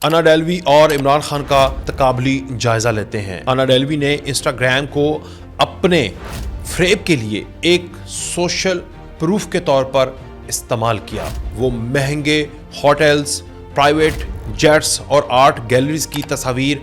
انا ڈیلوی اور عمران خان کا تقابلی جائزہ لیتے ہیں۔ انا ڈیلوی نے انسٹاگرام کو اپنے فریب کے لیے ایک سوشل پروف کے طور پر استعمال کیا۔ وہ مہنگے ہوٹلز، پرائیویٹ جیٹس اور آرٹ گیلریز کی تصاویر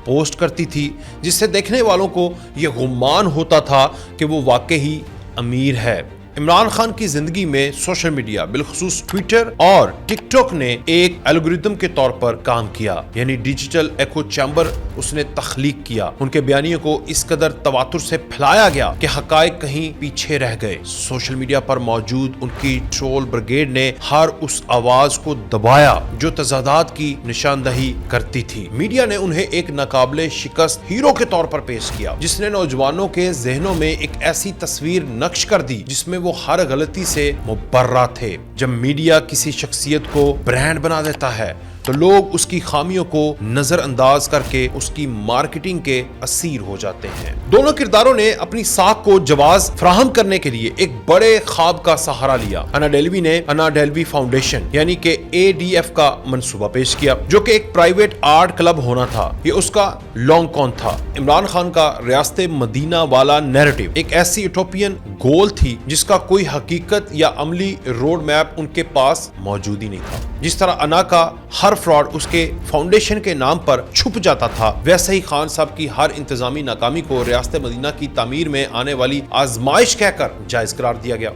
پوسٹ کرتی تھی، جس سے دیکھنے والوں کو یہ گمان ہوتا تھا کہ وہ واقعی امیر ہے۔ عمران خان کی زندگی میں سوشل میڈیا بالخصوص ٹویٹر اور ٹک ٹاک نے ایک الگوریتم کے طور پر کام کیا، یعنی ڈیجیٹل ایکو چیمبر اس نے تخلیق کیا۔ ان کے بیانیے کو اس قدر تواتر سے پھیلایا گیا کہ حقائق کہیں پیچھے رہ گئے۔ سوشل میڈیا پر موجود ان کی ٹرول بریگیڈ نے ہر اس آواز کو دبایا جو تضادات کی نشاندہی کرتی تھی۔ میڈیا نے انہیں ایک ناقابل شکست ہیرو کے طور پر پیش کیا، جس نے نوجوانوں کے ذہنوں میں ایک ایسی تصویر نقش کر دی جس میں وہ ہر غلطی سے مبرہ تھے۔ جب میڈیا کسی شخصیت کو برانڈ بنا دیتا ہے تو لوگ اس کی خامیوں کو نظر انداز کر کے اس کی مارکیٹنگ کے اسیر ہو جاتے ہیں۔ دونوں کرداروں نے اپنی ساکھ کو جواز فراہم کرنے کے لیے ایک بڑے خواب کا سہارا لیا۔ انا ڈیلوی نے انا ڈیلوی فاؤنڈیشن یعنی کہ ADF کا منصوبہ پیش کیا، جو کہ ایک پرائیویٹ آرٹ کلب ہونا تھا۔ یہ اس کا لانگ کون تھا۔ عمران خان کا ریاست مدینہ والا نیریٹو ایک ایسی یوٹوپین گول تھی جس کا کوئی حقیقت یا عملی روڈ میپ ان کے پاس موجود ہی نہیں تھا۔ جس طرح انا کا ہر فراڈ اس کے فاؤنڈیشن کے نام پر چھپ جاتا تھا، ویسے ہی خان صاحب کی ہر انتظامی ناکامی کو ریاست مدینہ کی تعمیر میں آنے والی آزمائش کہہ کر جائز قرار دیا گیا۔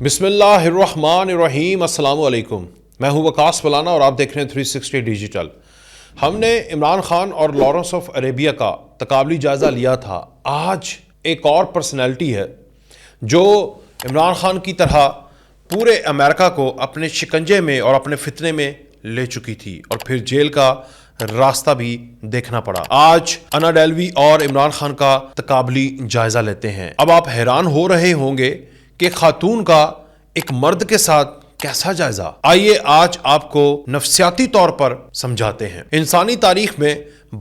بسم اللہ الرحمن الرحیم۔ السلام علیکم، میں ہوں وقاص مولانا اور آپ دیکھ رہے ہیں 360 ڈیجیٹل۔ ہم نے عمران خان اور لارنس آف عربیہ کا تقابلی جائزہ لیا تھا۔ آج ایک اور پرسنالٹی ہے جو عمران خان کی طرح پورے امریکہ کو اپنے شکنجے میں اور اپنے فتنے میں لے چکی تھی اور پھر جیل کا راستہ بھی دیکھنا پڑا۔ آج انا ڈیلوی اور عمران خان کا تقابلی جائزہ لیتے ہیں۔ اب آپ حیران ہو رہے ہوں گے کہ خاتون کا ایک مرد کے ساتھ کیسا جائزہ؟ آئیے آج آپ کو نفسیاتی طور پر سمجھاتے ہیں۔ انسانی تاریخ میں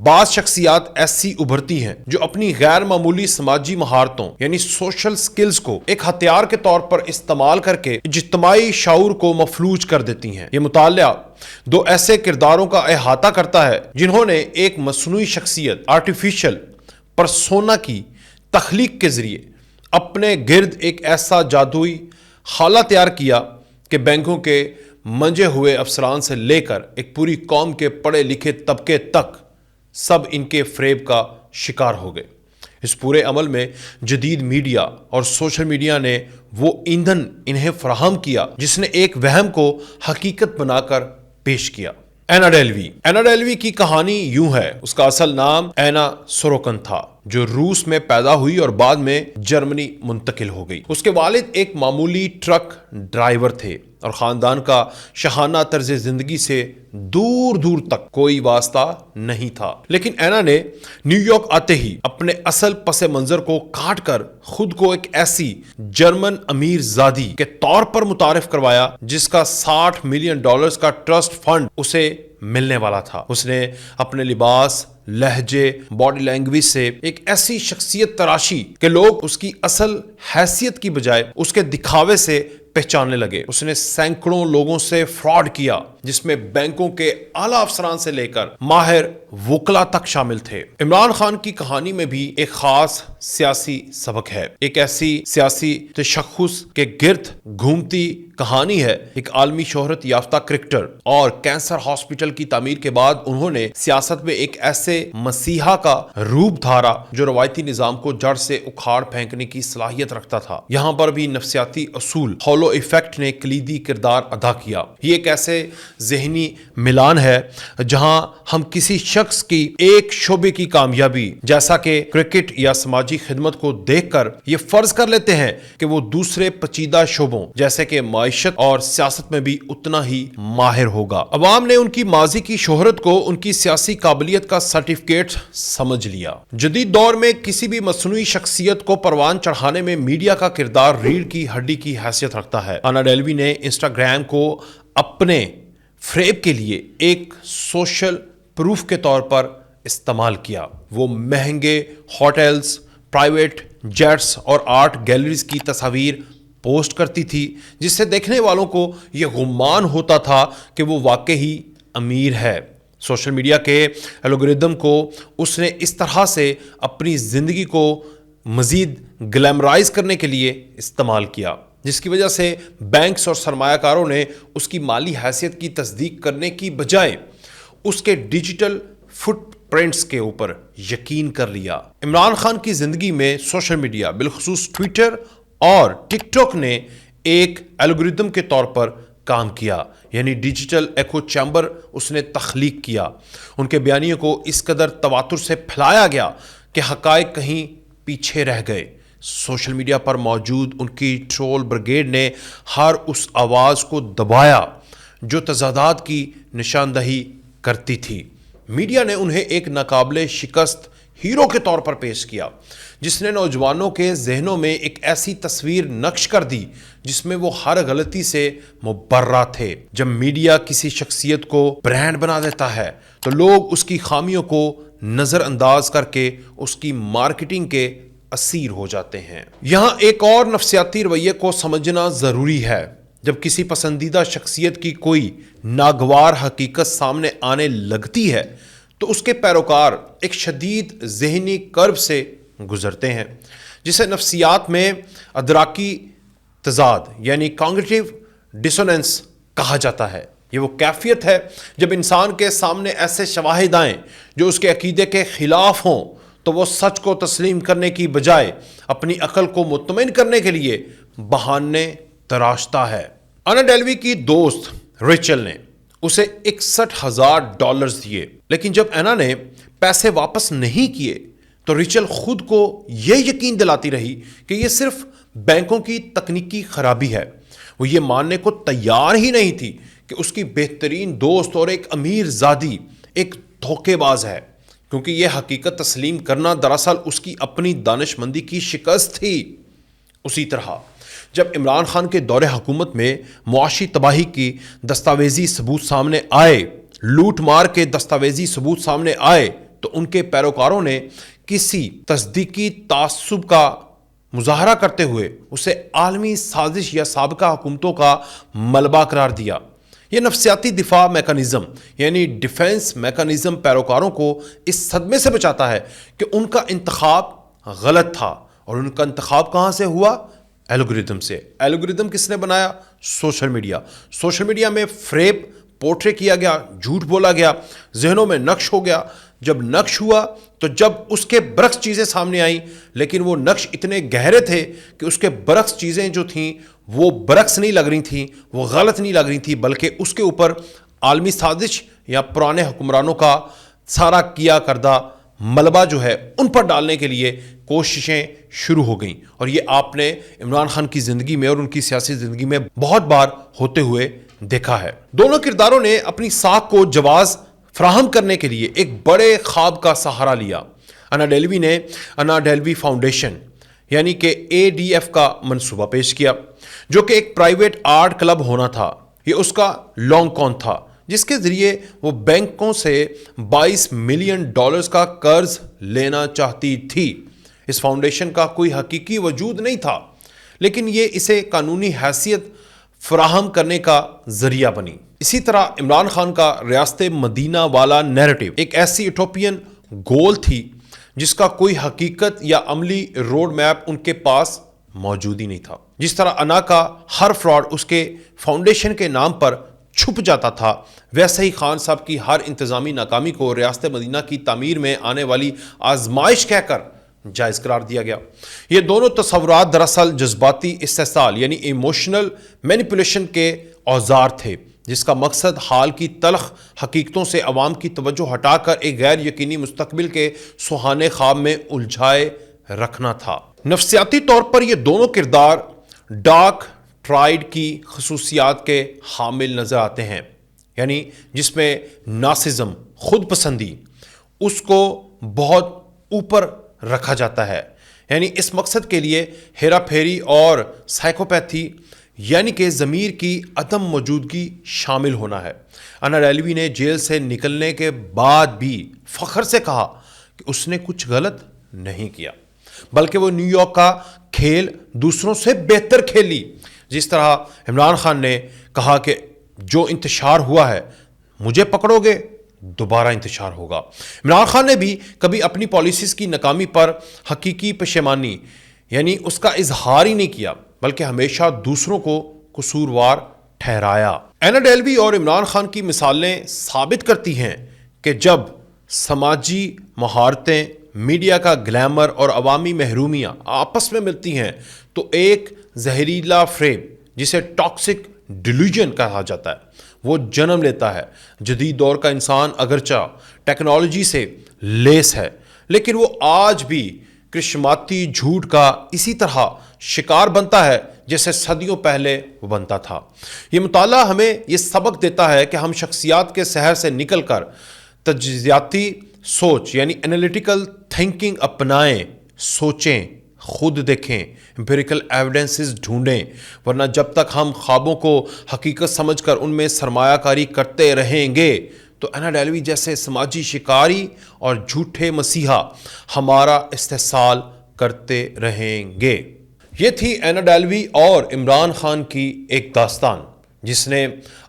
بعض شخصیات ایسی ابھرتی ہیں جو اپنی غیر معمولی سماجی مہارتوں یعنی سوشل سکلز کو ایک ہتھیار کے طور پر استعمال کر کے اجتماعی شعور کو مفلوج کر دیتی ہیں۔ یہ مطالعہ دو ایسے کرداروں کا احاطہ کرتا ہے جنہوں نے ایک مصنوعی شخصیت آرٹیفیشل پرسونا کی تخلیق کے ذریعے اپنے گرد ایک ایسا جادوئی خلا تیار کیا کہ بینکوں کے منجے ہوئے افسران سے لے کر ایک پوری قوم کے پڑھے لکھے طبقے تک سب ان کے فریب کا شکار ہو گئے۔ اس پورے عمل میں جدید میڈیا اور سوشل میڈیا نے وہ ایندھن انہیں فراہم کیا جس نے ایک وہم کو حقیقت بنا کر پیش کیا۔ انا ڈیلوی کی کہانی یوں ہے۔ اس کا اصل نام اینا سوروکن تھا، جو روس میں پیدا ہوئی اور بعد میں جرمنی منتقل ہو گئی۔ اس کے والد ایک معمولی ٹرک ڈرائیور تھے اور خاندان کا شاہانہ طرز زندگی سے دور دور تک کوئی واسطہ نہیں تھا۔ لیکن اینا نے نیو یارک آتے ہی اپنے اصل پس منظر کو کاٹ کر خود کو ایک ایسی جرمن امیر زادی کے طور پر متعارف کروایا جس کا $60 ملین کا ٹرسٹ فنڈ اسے ملنے والا تھا۔ اس نے اپنے لباس، لہجے، باڈی لینگویج سے ایک ایسی شخصیت تراشی کہ لوگ اس کی اصل حیثیت کی بجائے اس کے دکھاوے سے پہچاننے لگے۔ اس نے سینکڑوں لوگوں سے فراڈ کیا جس میں بینکوں کے اعلیٰ افسران سے لے کر ماہر وکلا تک شامل تھے۔ عمران خان کی کہانی میں بھی ایک خاص سیاسی سبق ہے۔ ایک ایسی سیاسی تشخص کے گرد گھومتی کہانی ہے۔ ایک عالمی شہرت یافتہ کرکٹر اور کینسر ہاسپٹل کی تعمیر کے بعد انہوں نے سیاست میں ایک ایسے مسیحا کا روپ دھارا جو روایتی نظام کو جڑ سے اکھاڑ پھینکنے کی صلاحیت رکھتا تھا۔ یہاں پر بھی نفسیاتی اصول ہولو ایفیکٹ نے کلیدی کردار ادا کیا۔ یہ ایک ایسے ذہنی ملان ہے جہاں ہم کسی شخص کی ایک شعبے کی کامیابی جیسا کہ کرکٹ یا سماجی خدمت کو دیکھ کر یہ فرض کر لیتے ہیں کہ وہ دوسرے پیچیدہ شعبوں جیسے کہ معیشت اور سیاست میں بھی اتنا ہی ماہر ہوگا۔ عوام نے ان کی ماضی کی شہرت کو ان کی سیاسی قابلیت کا سرٹیفکیٹ سمجھ لیا۔ جدید دور میں کسی بھی مصنوعی شخصیت کو پروان چڑھانے میں میڈیا کا کردار ریڑھ کی ہڈی کی حیثیت رکھتا ہے۔ انا ڈیلوی نے انسٹاگرام کو اپنے فریب کے لیے ایک سوشل پروف کے طور پر استعمال کیا۔ وہ مہنگے ہوٹلز، پرائیویٹ جیٹس اور آرٹ گیلریز کی تصاویر پوسٹ کرتی تھی جس سے دیکھنے والوں کو یہ گمان ہوتا تھا کہ وہ واقعی امیر ہے۔ سوشل میڈیا کے الگوریدم کو اس نے اس طرح سے اپنی زندگی کو مزید گلیمرائز کرنے کے لیے استعمال کیا، جس کی وجہ سے بینکس اور سرمایہ کاروں نے اس کی مالی حیثیت کی تصدیق کرنے کی بجائے اس کے ڈیجیٹل فٹ پرنٹس کے اوپر یقین کر لیا۔ عمران خان کی زندگی میں سوشل میڈیا، بالخصوص ٹویٹر اور ٹک ٹاک نے ایک الگوریدم کے طور پر کام کیا، یعنی ڈیجیٹل ایکو چیمبر اس نے تخلیق کیا۔ ان کے بیانیے کو اس قدر تواتر سے پھیلایا گیا کہ حقائق کہیں پیچھے رہ گئے۔ سوشل میڈیا پر موجود ان کی ٹرول بریگیڈ نے ہر اس آواز کو دبایا جو تضادات کی نشاندہی کرتی تھی۔ میڈیا نے انہیں ایک ناقابل شکست ہیرو کے طور پر پیش کیا، جس نے نوجوانوں کے ذہنوں میں ایک ایسی تصویر نقش کر دی جس میں وہ ہر غلطی سے مبرہ تھے۔ جب میڈیا کسی شخصیت کو برانڈ بنا دیتا ہے تو لوگ اس کی خامیوں کو نظر انداز کر کے اس کی مارکیٹنگ کے اسیر ہو جاتے ہیں۔ یہاں ایک اور نفسیاتی رویے کو سمجھنا ضروری ہے۔ جب کسی پسندیدہ شخصیت کی کوئی ناگوار حقیقت سامنے آنے لگتی ہے تو اس کے پیروکار ایک شدید ذہنی کرب سے گزرتے ہیں، جسے نفسیات میں ادراکی تضاد یعنی کاگنیٹیو ڈسوننس کہا جاتا ہے۔ یہ وہ کیفیت ہے جب انسان کے سامنے ایسے شواہد آئیں جو اس کے عقیدے کے خلاف ہوں تو وہ سچ کو تسلیم کرنے کی بجائے اپنی عقل کو مطمئن کرنے کے لیے بہانے تراشتا ہے۔ انا ڈیلوی کی دوست ریچل نے اسے $61,000 دیے، لیکن جب اینا نے پیسے واپس نہیں کیے تو ریچل خود کو یہ یقین دلاتی رہی کہ یہ صرف بینکوں کی تکنیکی خرابی ہے۔ وہ یہ ماننے کو تیار ہی نہیں تھی کہ اس کی بہترین دوست اور ایک امیر زادی ایک دھوکے باز ہے، کیونکہ یہ حقیقت تسلیم کرنا دراصل اس کی اپنی دانش مندی کی شکست تھی۔ اسی طرح جب عمران خان کے دور حکومت میں معاشی تباہی کی دستاویزی ثبوت سامنے آئے، لوٹ مار کے دستاویزی ثبوت سامنے آئے، تو ان کے پیروکاروں نے کسی تصدیقی تعصب کا مظاہرہ کرتے ہوئے اسے عالمی سازش یا سابقہ حکومتوں کا ملبہ قرار دیا۔ یہ نفسیاتی دفاع میکانزم یعنی ڈیفنس میکانزم پیروکاروں کو اس صدمے سے بچاتا ہے کہ ان کا انتخاب غلط تھا، اور ان کا انتخاب کہاں سے ہوا؟ الگوریدم سے۔ الگوریدم کس نے بنایا؟ Social media. سوشل میڈیا میں فریب پورٹرے کیا گیا، جھوٹ بولا گیا، ذہنوں میں نقش ہو گیا۔ جب نقش ہوا تو جب اس کے برعکس چیزیں سامنے آئیں، لیکن وہ نقش اتنے گہرے تھے کہ اس کے برعکس چیزیں جو تھیں وہ برعکس نہیں لگ رہی تھیں، وہ غلط نہیں لگ رہی تھیں، بلکہ اس کے اوپر عالمی سازش یا پرانے حکمرانوں کا سارا کیا کردہ ملبہ جو ہے ان پر ڈالنے کے لیے کوششیں شروع ہو گئیں۔ اور یہ آپ نے عمران خان کی زندگی میں اور ان کی سیاسی زندگی میں بہت بار ہوتے ہوئے دیکھا ہے۔ دونوں کرداروں نے اپنی ساکھ کو جواز فراہم کرنے کے لیے ایک بڑے خواب کا سہارا لیا۔ انا ڈیلوی نے انا ڈیلوی فاؤنڈیشن یعنی کہ ADF کا منصوبہ پیش کیا، جو کہ ایک پرائیویٹ آرٹ کلب ہونا تھا۔ یہ اس کا لانگ کون تھا، جس کے ذریعے وہ بینکوں سے $22 ملین کا قرض لینا چاہتی تھی۔ اس فاؤنڈیشن کا کوئی حقیقی وجود نہیں تھا، لیکن یہ اسے قانونی حیثیت فراہم کرنے کا ذریعہ بنی۔ اسی طرح عمران خان کا ریاست مدینہ والا نیریٹو ایک ایسی یوٹوپین گول تھی جس کا کوئی حقیقت یا عملی روڈ میپ ان کے پاس موجود ہی نہیں تھا۔ جس طرح انا کا ہر فراڈ اس کے فاؤنڈیشن کے نام پر چھپ جاتا تھا، ویسے ہی خان صاحب کی ہر انتظامی ناکامی کو ریاست مدینہ کی تعمیر میں آنے والی آزمائش کہہ کر جائز قرار دیا گیا۔ یہ دونوں تصورات دراصل جذباتی استحصال یعنی ایموشنل مینیپولیشن کے اوزار تھے، جس کا مقصد حال کی تلخ حقیقتوں سے عوام کی توجہ ہٹا کر ایک غیر یقینی مستقبل کے سہانے خواب میں الجھائے رکھنا تھا۔ نفسیاتی طور پر یہ دونوں کردار ڈارک ٹرائیڈ کی خصوصیات کے حامل نظر آتے ہیں، یعنی جس میں نارسزم، خود پسندی، اس کو بہت اوپر رکھا جاتا ہے، یعنی اس مقصد کے لیے ہیرا پھیری اور سائیکوپیتھی یعنی کہ ضمیر کی عدم موجودگی شامل ہونا ہے۔ انا ڈیلوی نے جیل سے نکلنے کے بعد بھی فخر سے کہا کہ اس نے کچھ غلط نہیں کیا، بلکہ وہ نیو یارک کا کھیل دوسروں سے بہتر کھیلی۔ جس طرح عمران خان نے کہا کہ جو انتشار ہوا ہے مجھے پکڑو گے دوبارہ انتشار ہوگا۔ عمران خان نے بھی کبھی اپنی پالیسیز کی ناکامی پر حقیقی پشیمانی یعنی اس کا اظہار ہی نہیں کیا، بلکہ ہمیشہ دوسروں کو قصوروار ٹھہرایا۔ اینا ڈیلوی اور عمران خان کی مثالیں ثابت کرتی ہیں کہ جب سماجی مہارتیں، میڈیا کا گلیمر اور عوامی محرومیاں آپس میں ملتی ہیں تو ایک زہریلا فریب جسے ٹاکسک ڈیلیوژن کہا جاتا ہے وہ جنم لیتا ہے۔ جدید دور کا انسان اگرچہ ٹیکنالوجی سے لیس ہے، لیکن وہ آج بھی کرشماتی جھوٹ کا اسی طرح شکار بنتا ہے جیسے صدیوں پہلے وہ بنتا تھا۔ یہ مطالعہ ہمیں یہ سبق دیتا ہے کہ ہم شخصیات کے سحر سے نکل کر تجزیاتی سوچ یعنی انالیٹیکل تھنکنگ اپنائیں، سوچیں، خود دیکھیں، امپیریکل ایویڈنسز ڈھونڈیں، ورنہ جب تک ہم خوابوں کو حقیقت سمجھ کر ان میں سرمایہ کاری کرتے رہیں گے تو اینا ڈیلوی جیسے سماجی شکاری اور جھوٹے مسیحا ہمارا استحصال کرتے رہیں گے۔ یہ تھی اینا ڈیلوی اور عمران خان کی ایک داستان جس نے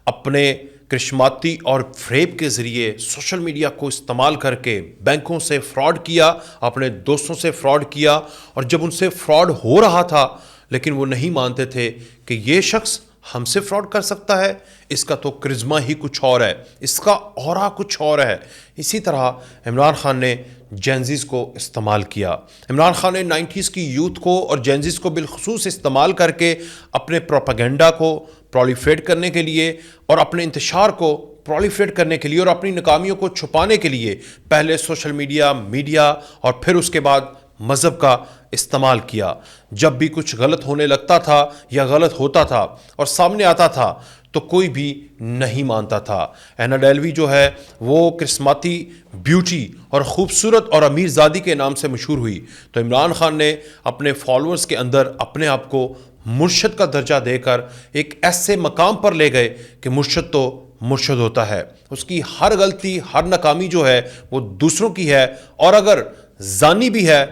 اپنے کرشماتی اور فریب کے ذریعے سوشل میڈیا کو استعمال کر کے بینکوں سے فراڈ کیا، اپنے دوستوں سے فراڈ کیا، اور جب ان سے فراڈ ہو رہا تھا لیکن وہ نہیں مانتے تھے کہ یہ شخص ہم سے فراڈ کر سکتا ہے، اس کا تو کرزما ہی کچھ اور ہے، اس کا اورا کچھ اور ہے۔ اسی طرح عمران خان نے جینزیز کو استعمال کیا۔ عمران خان نے 90s کی یوتھ کو اور جینزیز کو بالخصوص استعمال کر کے اپنے پروپیگنڈا کو پرولیفریٹ کرنے کے لیے اور اپنے انتشار کو پرولیفریٹ کرنے کے لیے اور اپنی ناکامیوں کو چھپانے کے لیے پہلے سوشل میڈیا اور پھر اس کے بعد مذہب کا استعمال کیا۔ جب بھی کچھ غلط ہونے لگتا تھا یا غلط ہوتا تھا اور سامنے آتا تھا تو کوئی بھی نہیں مانتا تھا۔ اینا ڈیلوی جو ہے وہ کرسماتی بیوٹی اور خوبصورت اور امیر زادی کے نام سے مشہور ہوئی، تو عمران خان نے اپنے فالوورز کے اندر اپنے آپ کو مرشد کا درجہ دے کر ایک ایسے مقام پر لے گئے کہ مرشد تو مرشد ہوتا ہے، اس کی ہر غلطی، ہر ناکامی جو ہے وہ دوسروں کی ہے، اور اگر زانی بھی ہے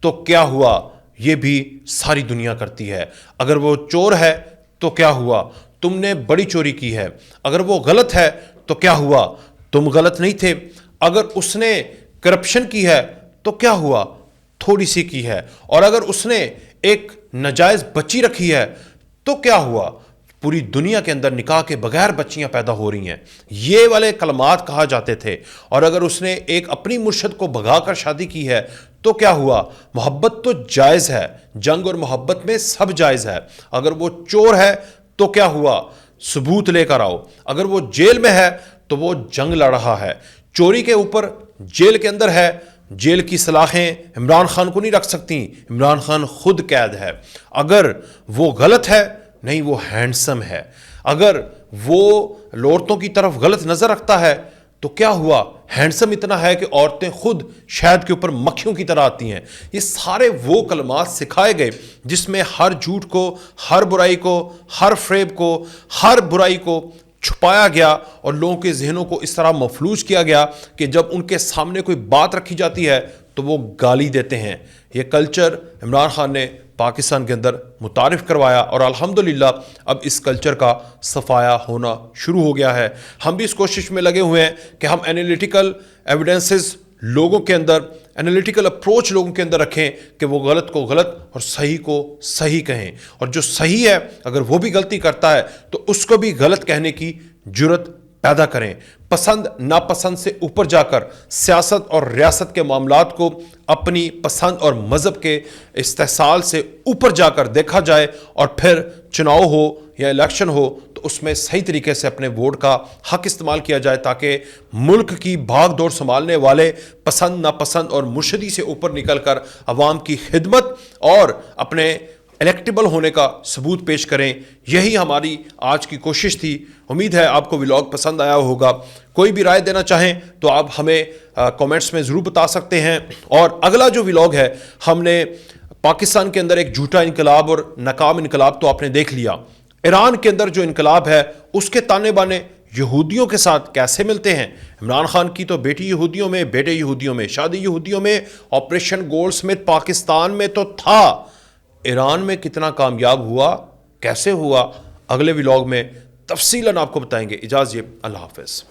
تو کیا ہوا، یہ بھی ساری دنیا کرتی ہے۔ اگر وہ چور ہے تو کیا ہوا، تم نے بڑی چوری کی ہے۔ اگر وہ غلط ہے تو کیا ہوا، تم غلط نہیں تھے۔ اگر اس نے کرپشن کی ہے تو کیا ہوا، تھوڑی سی کی ہے۔ اور اگر اس نے ایک ناجائز بچی رکھی ہے تو کیا ہوا، پوری دنیا کے اندر نکاح کے بغیر بچیاں پیدا ہو رہی ہیں۔ یہ والے کلمات کہا جاتے تھے۔ اور اگر اس نے ایک اپنی مرشد کو بھگا کر شادی کی ہے تو کیا ہوا، محبت تو جائز ہے، جنگ اور محبت میں سب جائز ہے۔ اگر وہ چور ہے تو کیا ہوا، ثبوت لے کر آؤ۔ اگر وہ جیل میں ہے تو وہ جنگ لڑ رہا ہے۔ چوری کے اوپر جیل کے اندر ہے، جیل کی سلاخیں عمران خان کو نہیں رکھ سکتی، عمران خان خود قید ہے۔ اگر وہ غلط ہے، نہیں وہ ہینڈسم ہے۔ اگر وہ عورتوں کی طرف غلط نظر رکھتا ہے تو کیا ہوا، ہینڈسم اتنا ہے کہ عورتیں خود شہد کے اوپر مکھیوں کی طرح آتی ہیں۔ یہ سارے وہ کلمات سکھائے گئے جس میں ہر جھوٹ کو، ہر برائی کو، ہر فریب کو، ہر برائی کو چھپایا گیا اور لوگوں کے ذہنوں کو اس طرح مفلوج کیا گیا کہ جب ان کے سامنے کوئی بات رکھی جاتی ہے تو وہ گالی دیتے ہیں۔ یہ کلچر عمران خان نے پاکستان کے اندر متعارف کروایا اور الحمدللہ اب اس کلچر کا صفایا ہونا شروع ہو گیا ہے۔ ہم بھی اس کوشش میں لگے ہوئے ہیں کہ ہم انالیٹیکل ایویڈنسز لوگوں کے اندر، انالیٹیکل اپروچ لوگوں کے اندر رکھیں کہ وہ غلط کو غلط اور صحیح کو صحیح کہیں، اور جو صحیح ہے اگر وہ بھی غلطی کرتا ہے تو اس کو بھی غلط کہنے کی جرت پیدا کریں۔ پسند ناپسند سے اوپر جا کر سیاست اور ریاست کے معاملات کو اپنی پسند اور مذہب کے استحصال سے اوپر جا کر دیکھا جائے، اور پھر چناؤ ہو یا الیکشن ہو تو اس میں صحیح طریقے سے اپنے ووٹ کا حق استعمال کیا جائے تاکہ ملک کی بھاگ دوڑ سنبھالنے والے پسند ناپسند اور مرشدی سے اوپر نکل کر عوام کی خدمت اور اپنے الیکٹیبل ہونے کا ثبوت پیش کریں۔ یہی ہماری آج کی کوشش تھی۔ امید ہے آپ کو ولاگ پسند آیا ہوگا۔ کوئی بھی رائے دینا چاہیں تو آپ ہمیں کامنٹس میں ضرور بتا سکتے ہیں۔ اور اگلا جو ولاگ ہے، ہم نے پاکستان کے اندر ایک جھوٹا انقلاب اور ناکام انقلاب تو آپ نے دیکھ لیا، ایران کے اندر جو انقلاب ہے اس کے تانے بانے یہودیوں کے ساتھ کیسے ملتے ہیں۔ عمران خان کی تو بیٹی یہودیوں میں، بیٹے یہودیوں میں، شادی یہودیوں میں، آپریشن گولڈ سمتھ پاکستان میں تو تھا، ایران میں کتنا کامیاب ہوا، کیسے ہوا، اگلے ولاگ میں تفصیلاً آپ کو بتائیں گے۔ اجازت، اللہ حافظ۔